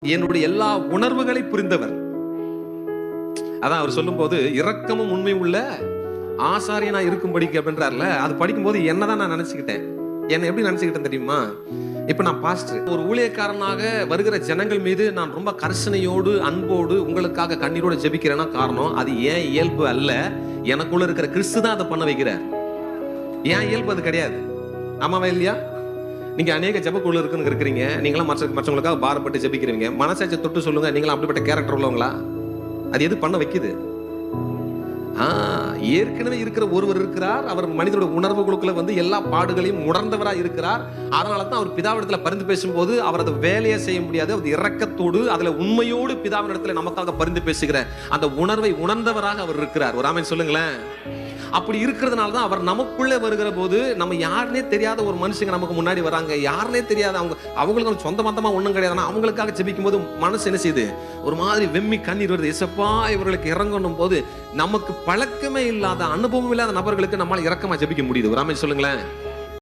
என்னுடைய எல்லா உணர்வுகளை புரிந்தவர். அதான் அவர் சொல்லும் போது இரக்கமும் உண்மை உள்ள ஆசாரியனா இருக்கும்படிக்கு அப்படின்றார்ல, அது படிக்கும் போது என்னதான் நான் நினைச்சுக்கிட்டேன். என்ன எப்படி நினைச்சுக்கிட்டேன் தெரியுமா? இப்ப நான் பாஸ்டர், ஒரு ஊழியக்காரனாக வருகிற ஜனங்கள் மீது நான் ரொம்ப கரிசனையோடு அன்போடு உங்களுக்காக கண்ணீரோடு ஜெபிக்கிறேன்னா காரணம் அது ஏன் இயல்பு அல்ல, எனக்குள்ள இருக்கிற கிறிஸ்து தான் அதை பண்ண வைக்கிறார். ஏன் இயல்பு அது கிடையாது. ஆமாவா இல்லையா? நீங்க அநேக ஜெபக்குள்ள இருக்குன்னு இருக்கிறீங்க, நீங்களாம் மற்றவங்களுக்காக பாரப்பட்டு ஜெபிக்கிறீங்க. மனசாட்சி தொட்டு சொல்லுங்க, நீங்களாம் அப்படிப்பட்ட கேரக்டர் உள்ளவங்களா? அது எது பண்ண வைக்குது? ஏற்கனவே இருக்கிற ஒருவர் இருக்கிறார், அவர் மனிதனுடைய உணர்வுகளுக்குள்ள எல்லா பாடுகளையும் உணர்ந்தவராக இருக்கிறார். அதனாலதான் அவர் பிதாவிடத்துல பரிந்து பேசும்போது அவர் அதை வேலையை செய்ய முடியாது, அது இரக்கத்தோடு அதுல உண்மையோடு பிதாவினிடத்துல நமக்காக பரிந்து பேசுகிற அந்த உணர்வை உணர்ந்தவராக அவர் இருக்கிறார். ஒரு ஆமென் சொல்லுங்களேன். அப்படி இருக்கிறதுனால தான் அவர் நமக்குள்ளே வருகிற போது நம்ம யாருனே தெரியாத ஒரு மனுஷங்க நமக்கு முன்னாடி வராங்க, யாருனே தெரியாத அவங்களுக்கு சொந்த மந்தமா ஒண்ணும் கிடையாது. அவங்களுக்காக ஜெபிக்கும் போது மனசு என்ன செய்யுது? ஒரு மாதிரி வெம்மி கண்ணீர் வருது. இயேசுப்பா இவர்களுக்கு இறங்கணும் போது நமக்கு பழக்கமே இல்லாத அனுபவம் இல்லாத நபர்களுக்கு நம்மளால இரக்கமா ஜெபிக்க முடியுது. ஒரு ஆமென் சொல்லுங்களேன்.